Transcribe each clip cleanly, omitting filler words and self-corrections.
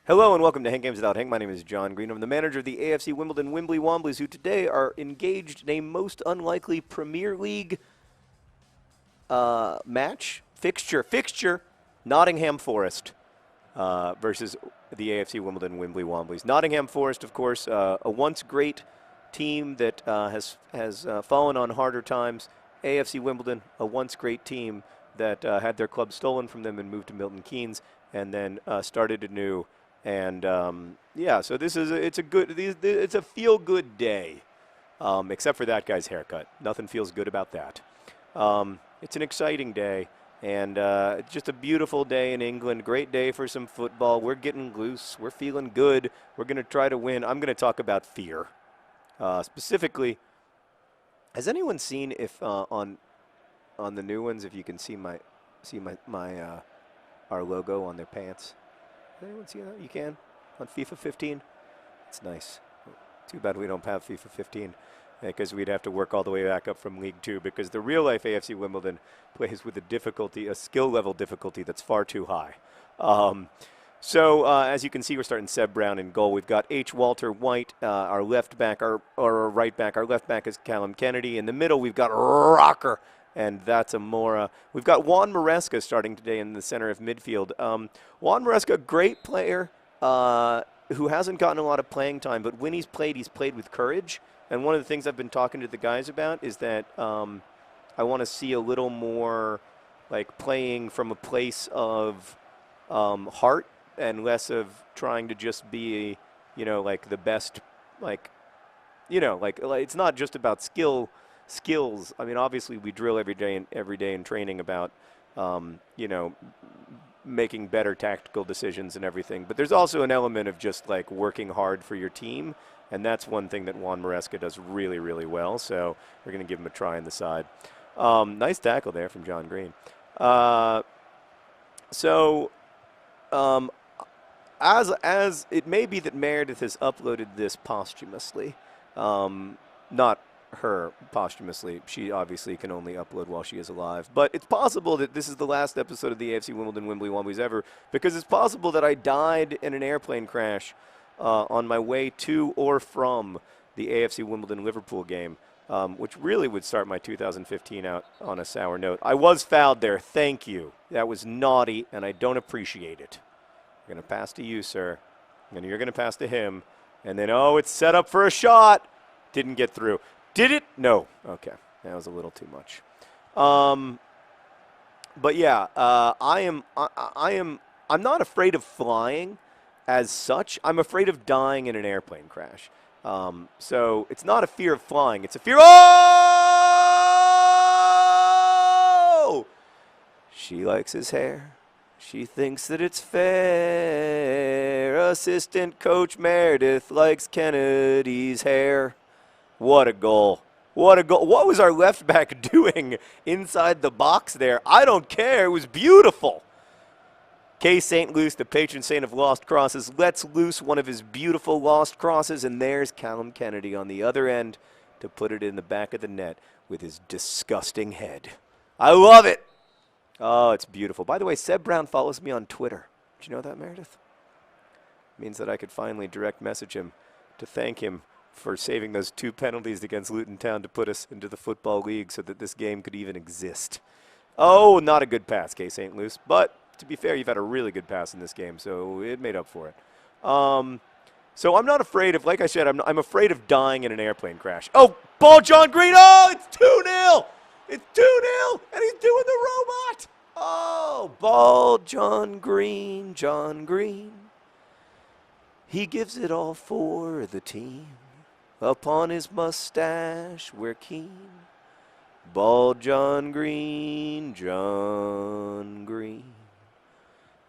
Hello and welcome to Hank Games Without Hank. My name is John Green. I'm the manager of the AFC Wimbly Womblys, who today are engaged in a most unlikely Premier League fixture, Nottingham Forest versus the AFC Wimbly Womblys. Nottingham Forest, of course, a once great team that has fallen on harder times. AFC Wimbledon, a once great team that had their club stolen from them and moved to Milton Keynes, and then started anew. And yeah, so it's a feel good day, except for that guy's haircut. Nothing feels good about that. It's an exciting day, and just a beautiful day in England. Great day for some football. We're getting loose. We're feeling good. We're going to try to win. I'm going to talk about fear, specifically. Has anyone seen if on the new ones, if you can see our logo on their pants? Does anyone see that? You can on FIFA 15. It's nice. Too bad we don't have FIFA 15 because we'd have to work all the way back up from League 2 because the real life AFC Wimbledon plays with a skill level difficulty that's far too high. So as you can see, we're starting Seb Brown in goal. We've got H. Walter White, our left back, our right back. Our left back is Callum Kennedy. In the middle, we've got Rocker, and that's Amora. We've got Juan Maresca starting today in the center of midfield. Juan Maresca, great player who hasn't gotten a lot of playing time, but when he's played with courage. And one of the things I've been talking to the guys about is that I want to see a little more like playing from a place of heart and less of trying to just be, like the best, like it's not just about skills. I mean, obviously we drill every day in training about, making better tactical decisions and everything. But there's also an element of just like working hard for your team. And that's one thing that Juan Maresca does really, really well. So we're going to give him a try on the side. Nice tackle there from John Green. As it may be that Meredith has uploaded this posthumously, not her posthumously. She obviously can only upload while she is alive. But it's possible that this is the last episode of the AFC Wimbledon Wimbly Womblys ever, because it's possible that I died in an airplane crash on my way to or from the AFC Wimbledon Liverpool game, which really would start my 2015 out on a sour note. I was fouled there. Thank you. That was naughty, and I don't appreciate it. I'm going to pass to you, sir. And you're going to pass to him. And then, it's set up for a shot. Didn't get through. Did it? No. Okay. That was a little too much. But yeah, I'm not afraid of flying as such. I'm afraid of dying in an airplane crash. So it's not a fear of flying. It's a fear. Oh! She likes his hair. She thinks that it's fair. Assistant coach Meredith likes Kennedy's hair. What a goal. What a goal. What was our left back doing inside the box there? I don't care. It was beautiful. K. St. Luce, the patron saint of lost crosses, lets loose one of his beautiful lost crosses, and there's Callum Kennedy on the other end to put it in the back of the net with his disgusting head. I love it. Oh, it's beautiful. By the way, Seb Brown follows me on Twitter. Did you know that, Meredith? It means that I could finally direct message him to thank him for saving those 2 penalties against Luton Town to put us into the Football League so that this game could even exist. Oh, not a good pass, K. St. Luce, but to be fair, you've had a really good pass in this game, so it made up for it. So I'm not afraid of, like I said, I'm afraid of dying in an airplane crash. Oh, ball John Green. Oh, it's 2-0. It's 2-0, and he's doing the robot. Oh, ball John Green, John Green. He gives it all for the team. Upon his mustache, we're keen. Ball John Green, John Green.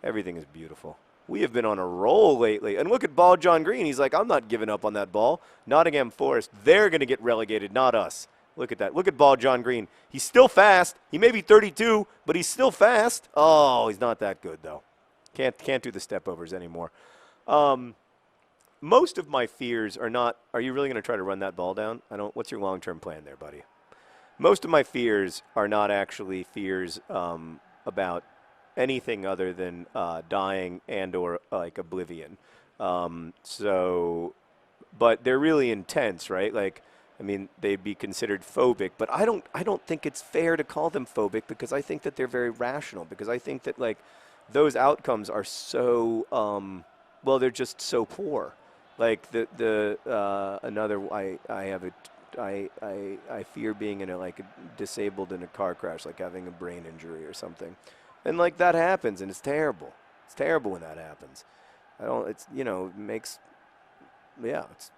Everything is beautiful. We have been on a roll lately. And look at ball John Green. He's like, I'm not giving up on that ball. Nottingham Forest, they're going to get relegated, not us. Look at that. Look at ball John Green. He's still fast. He may be 32, but he's still fast. Oh, he's not that good, though. Can't do the step-overs anymore. Most of my fears are not, are you really going to try to run that ball down? What's your long-term plan there, buddy? Most of my fears are not actually fears about anything other than dying and or like oblivion. So, but they're really intense, right? Like, I mean, they'd be considered phobic, but I don't think it's fair to call them phobic because I think that they're very rational. Because I think that like those outcomes are so, well, they're just so poor. Like another I have a I fear being in a like disabled in a car crash, like having a brain injury or something, and like that happens, and it's terrible. It's terrible when that happens. I don't. It's it makes yeah. It's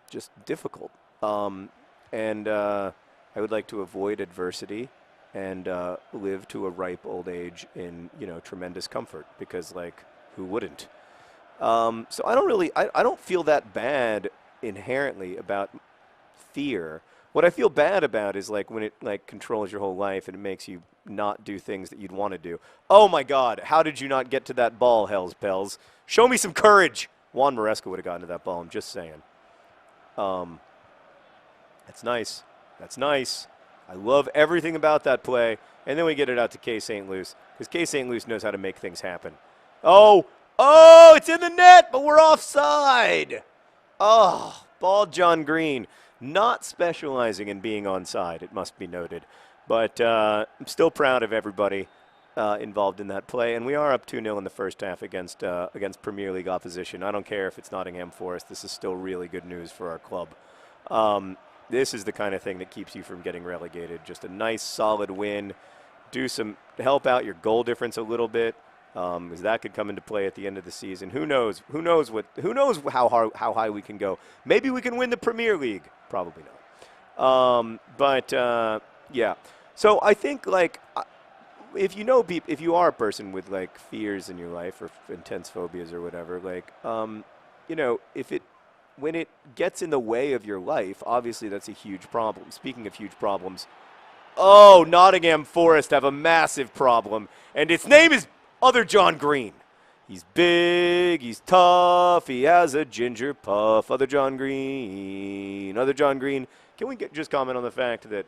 just difficult. And I would like to avoid adversity and live to a ripe old age in tremendous comfort because like who wouldn't? So I don't feel that bad inherently about fear. What I feel bad about is like when it like controls your whole life and it makes you not do things that you'd want to do. Oh my God, how did you not get to that ball, Hells Bells? Show me some courage. Juan Maresca would have gotten to that ball, I'm just saying. That's nice. That's nice. I love everything about that play. And then we get it out to K. St. Louis because K. St. Louis knows how to make things happen. Oh, it's in the net, but we're offside. Oh, bald John Green. Not specializing in being onside, it must be noted. But I'm still proud of everybody involved in that play. And we are up 2-0 in the first half against Premier League opposition. I don't care if it's Nottingham Forest. This is still really good news for our club. This is the kind of thing that keeps you from getting relegated. Just a nice, solid win. Help out your goal difference a little bit, because that could come into play at the end of the season. Who knows? Who knows how high we can go? Maybe we can win the Premier League. Probably not. Yeah. So I think like if you are a person with like fears in your life or intense phobias or whatever, like when it gets in the way of your life, obviously that's a huge problem. Speaking of huge problems, Nottingham Forest have a massive problem, and its name is Other John Green. He's big, he's tough, he has a ginger puff. Other John Green, Other John Green. Can we just comment on the fact that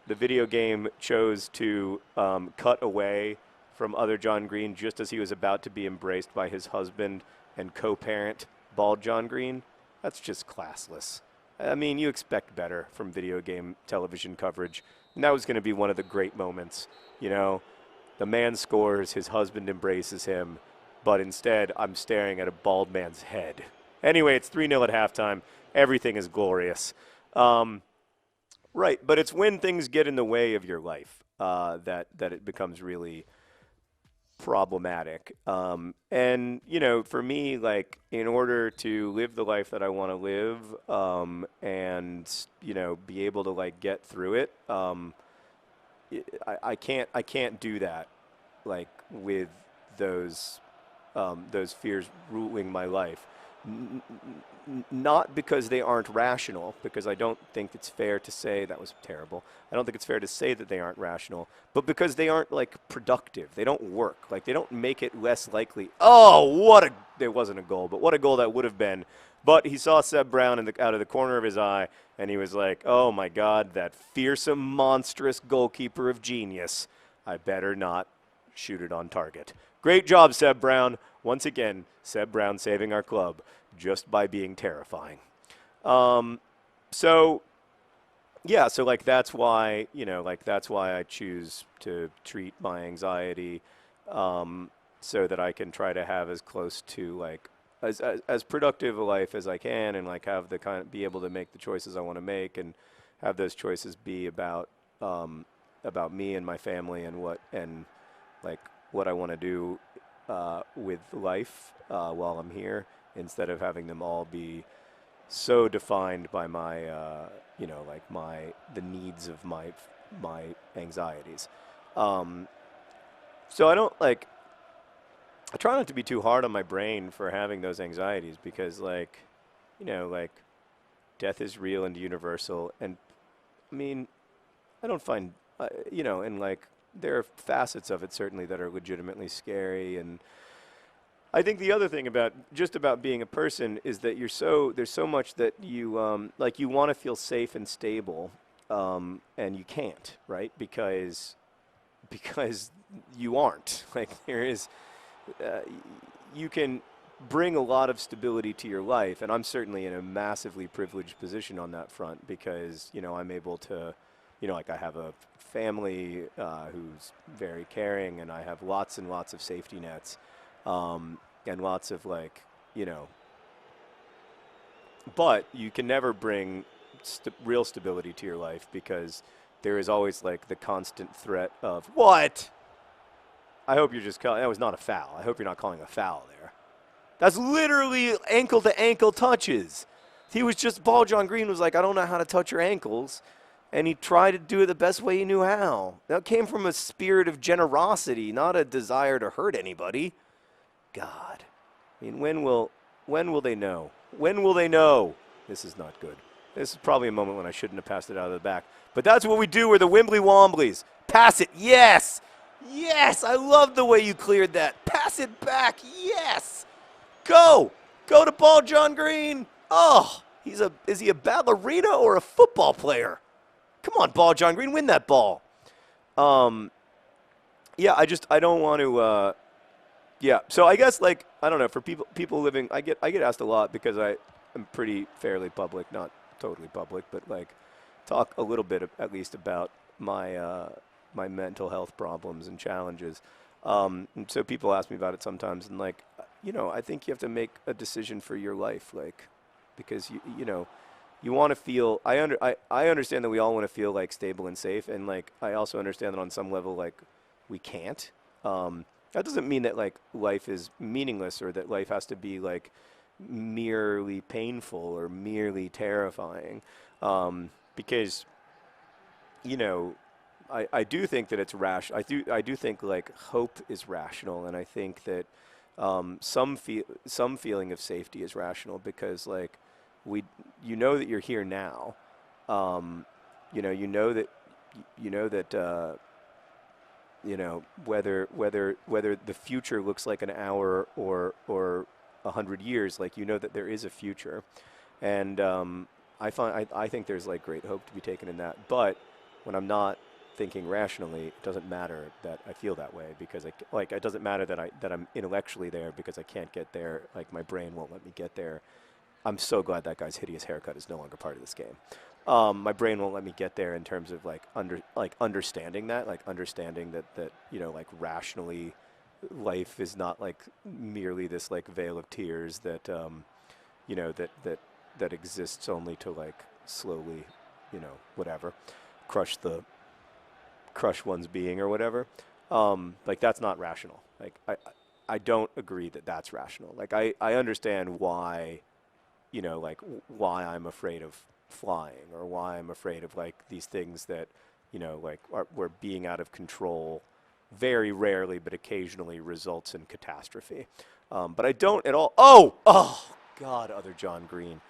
the video game chose to cut away from Other John Green just as he was about to be embraced by his husband and co-parent, Bald John Green? That's just classless. I mean, you expect better from video game television coverage. And that was going to be one of the great moments. The man scores, his husband embraces him, but instead I'm staring at a bald man's head. Anyway, it's 3-0 at halftime. Everything is glorious. Right, but it's when things get in the way of your life that it becomes really problematic. And for me, like in order to live the life that I want to live, and be able to like get through it, I can't do that like with those fears ruling my life. Not because they aren't rational, because I don't think it's fair to say that was terrible. I don't think it's fair to say that they aren't rational, but because they aren't like productive. They don't work. Like they don't make it less likely. There wasn't a goal, but what a goal that would have been. But he saw Seb Brown out of the corner of his eye, and he was like, "Oh my God, that fearsome, monstrous goalkeeper of genius. I better not shoot it on target." Great job, Seb Brown. Once again, Seb Brown saving our club just by being terrifying. So like that's why I choose to treat my anxiety so that I can try to have as close to like as productive a life as I can, and like have be able to make the choices I want to make, and have those choices be about me and my family and what I want to do with life while I'm here, instead of having them all be so defined by my the needs of my anxieties. So I try not to be too hard on my brain for having those anxieties, because death is real and universal, and I mean, I don't find and there are facets of it certainly that are legitimately scary. And I think the other thing about being a person is that there's so much that you you want to feel safe and stable, and you can't, right? Because you aren't. Like there is, uh, you can bring a lot of stability to your life, and I'm certainly in a massively privileged position on that front because I'm able to, like I have a family who's very caring, and I have lots and lots of safety nets, and lots of like but you can never bring real stability to your life because there is always like the constant threat of what? I hope you're just calling. That was not a foul. I hope you're not calling a foul there. That's literally ankle to ankle touches. He was just, Ball John Green was like, I don't know how to touch your ankles. And he tried to do it the best way he knew how. That came from a spirit of generosity, not a desire to hurt anybody. God. I mean, when will they know? When will they know? This is not good. This is probably a moment when I shouldn't have passed it out of the back. But that's what we do. We're the Wimbly Womblys. Pass it. Yes. Yes. I love the way you cleared that. Pass it back. Yes. Go. Go to Ball John Green. Oh, is he a ballerina or a football player? Come on, Ball John Green. Win that ball. Yeah, I don't want to, yeah. So I guess, like, I don't know, for people living, I get asked a lot because I am pretty fairly public, not totally public, but like talk a little bit at least about my my mental health problems and challenges. And so people ask me about it sometimes, and like, I think you have to make a decision for your life, like, because you want to feel. I understand that we all want to feel like stable and safe, and like I also understand that on some level, like, we can't. That doesn't mean that like life is meaningless or that life has to be like merely painful or merely terrifying, because I do think that it's rational. I do think like hope is rational, and I think that some feeling of safety is rational because like you know that you're here now, you know that whether the future looks like an hour or 100 years, like that there is a future, and I think there's like great hope to be taken in that. But when I'm not thinking rationally, it doesn't matter that I feel that way because it doesn't matter that I'm intellectually there because I can't get there. Like my brain won't let me get there. I'm so glad that guy's hideous haircut is no longer part of this game. My brain won't let me get there in terms of understanding that like rationally, life is not like merely this like veil of tears that that exists only to like slowly, whatever, crush one's being or whatever. Like that's not rational. Like I don't agree that that's rational. Like I understand why, like why I'm afraid of flying or why I'm afraid of like these things that, like we're being out of control very rarely, but occasionally results in catastrophe. But I don't at all. Oh, God, other John Green.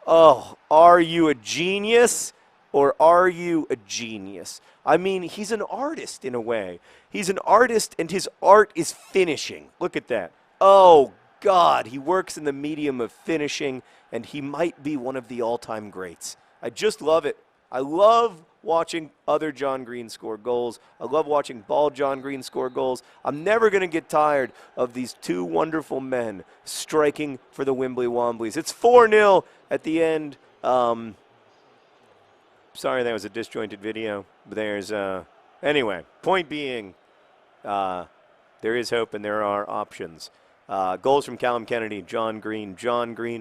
Oh, are you a genius or are you a genius? I mean, he's an artist in a way. He's an artist and his art is finishing. Look at that. Oh, God, he works in the medium of finishing, and he might be one of the all-time greats. I just love it. I love watching other John Green score goals. I love watching Ball John Green score goals. I'm never going to get tired of these two wonderful men striking for the Wimbly Womblys. It's 4-0 at the end. Sorry that was a disjointed video. But there's, anyway, point being, there is hope and there are options. Goals from Callum Kennedy, John Green,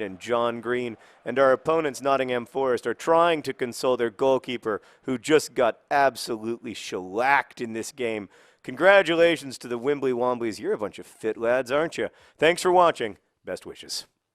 and John Green. And our opponents, Nottingham Forest, are trying to console their goalkeeper who just got absolutely shellacked in this game. Congratulations to the Wimbly Womblys. You're a bunch of fit lads, aren't you? Thanks for watching. Best wishes.